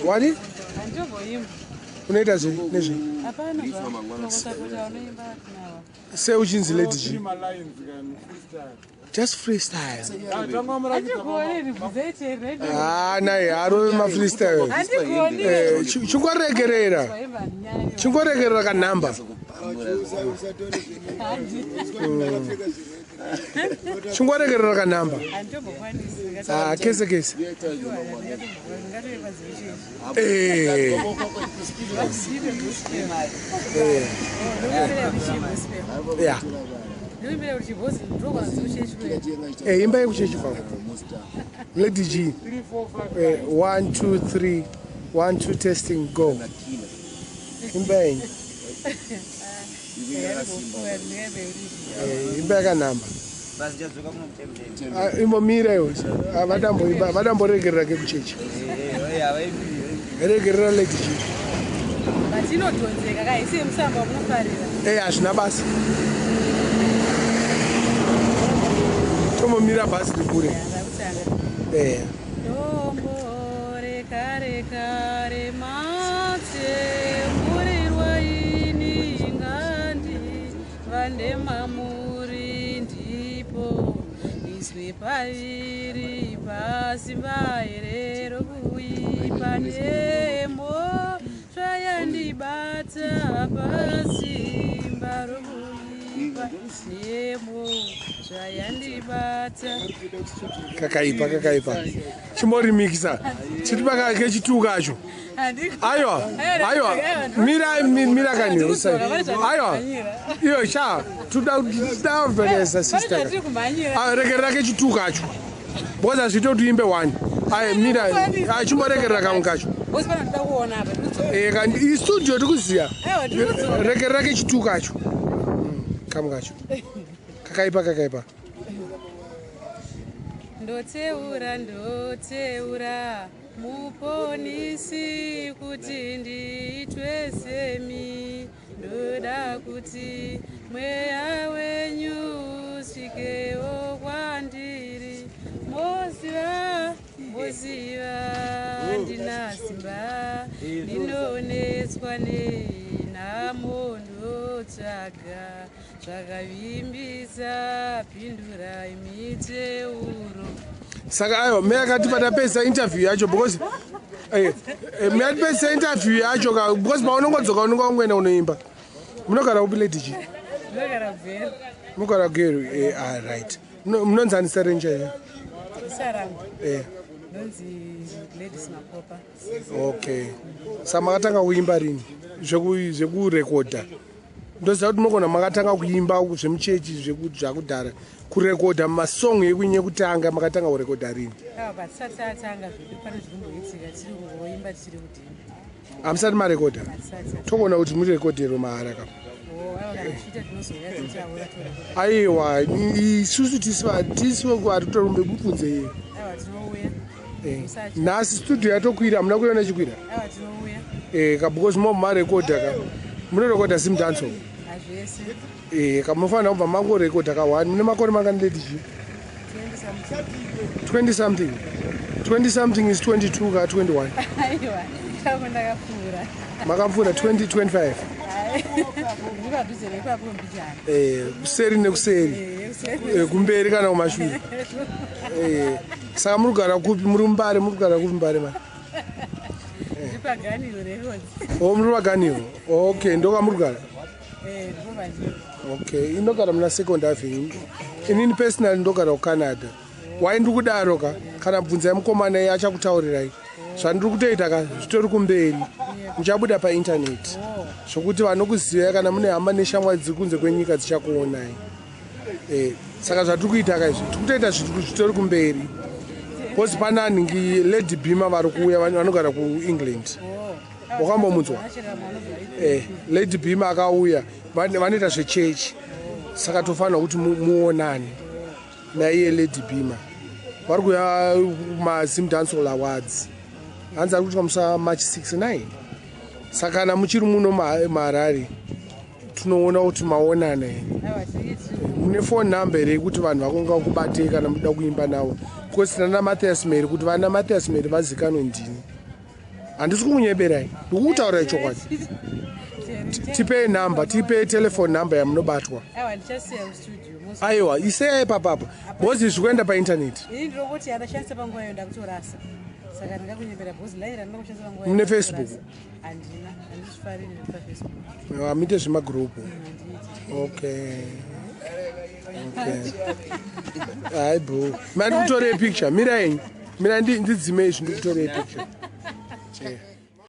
Wani? Handimboimba. Unoita nezve? Hapana zvakusapota unoimba nawo. Seuchinzi Lady G. Just freestyle. Naye arove mafreestyle. Chingoregerera kanhamba. Chingoregerera kanhamba. Kese. Yeah. Imba yekuchechi kwako. Lady G. 1 2 3 1 2 testing go. Imba yenyu. Imba yakanhamba. Imbomira iwe. Vadamboregerera kekuchechi. Regerera Lady G. Vatinotonzeka kaisi musamba munofarira. Hazvina basa. Tomomira basi rikure. Dombo rekare mate murirwa ini ngandi vande mamuri ndipo iswe paviri pasi vaerero kuipa nemo zvayandibata pasimba rokuipa nemo zvayandibata kakaipa chimborimikisa chiri pakake chitukacho aiwa mira kanyosa aiwa iyo cha tudavhenesa sister regerera kechitukacho because azviite kuti uimbe 1 mira chimboregerera kamwe kacho istudio tikuziya regerera kechitukacho kamwe kacho kakaipa ndoteura muponisi kuti ndiitwe semi ndoda kuti mweya wenyu svikewo kwandiri moziva ndina simba ndinonetswa nenhamo ndotsvaga zvakavimbisa pindurai miteuro. Saka ayo meakati patapesa interview yacho because meatipesa interview yacho because paunongodzoka unonga ungoenda unoimba. Munogara upi Lady G? Munogara Gweru. Munogara Gweru, right. Munonzanisa renja here? Sarangu. Nonzi Ladies Mapopa. Okay. Saka makatanga kuimba rini? Zvekurekodha. Ndoziva kuti munogona makatanga kuimba zvemuchechi zvakudhara kurekodha masong ekwenyu ekutanga makatanga kurekodha rini? Hamusati marekodha? Tokuona kuti murekodhero mahara kapa. Aiwa isusu tisiwe kuhatitorumbe mubvunze yeye. Nhasi studio yatokwira hamuna kuiona chikwira? Because marekodha ka munorekodha simdanso kamunofanira kubva mangorekodha ka1 mune makore mangani Lady G? 20 something. 20 something is 22 ka 21. Makapfuura 2025. Kuseri nekuseri kumberi kana kumashure. Saka murikugara kupi? Muri Mbare? Murikugara kupi Mbare mani? Muri paganiro. Okay, ndokwamurikugara. Okay, inogara muna Second Avenue. Inini personally ndogara kuCanada. Why ndiri kudaro ka kana bvunzai mukomana iye achakutaurirai. Zvandiri kutoita ka zvitori kumberi. Muchabuda painternet. Zvokuti vanokuziva kana mune hama neshamwari dziri kunze kwenyika dzichakuonai. Saka zvatiri kuita ka izvi tiri kutoita zvitori kumberi. Because panani Lady Bima vari kuuya vanogara kuEngland. Wakambomunzwa? Lady Bima akauya vanoita zvechechi. Saka tofanira kuti muonane naiye Lady Bima. Vari kuuya kumaZimdancehall Awards. Hanzi ari kuitwa musi March 6-9. Saka kana muchiri muno maHarare tunoona kuti maonana mune phone number here kuti vanhu vakonga kubate kana muda kuimba navo. Because nana Matthias Mary kuti vana Matthias Mary vazikanwe ndini. handisi kukunyeberai ndikukutaurirai chokwadi. Tipe namba, tipe telephone number yamunobatwa. Aiwa ndichasiya mustudio. Aiwa iseyai papapa bhozi zvikuenda paintaneti. Ini ndinongoti andashandisa panguva iyo ndakutorasa. Saka ndingakunyebera bhozi laini randinokushandisa panguva. Mune Facebook? Handina, handizvifariri pafacebook. Muite zvemagroup. Okay. Hai bro. Mani kutorei picture. Mirai ndidzimei zvindikutorei picture.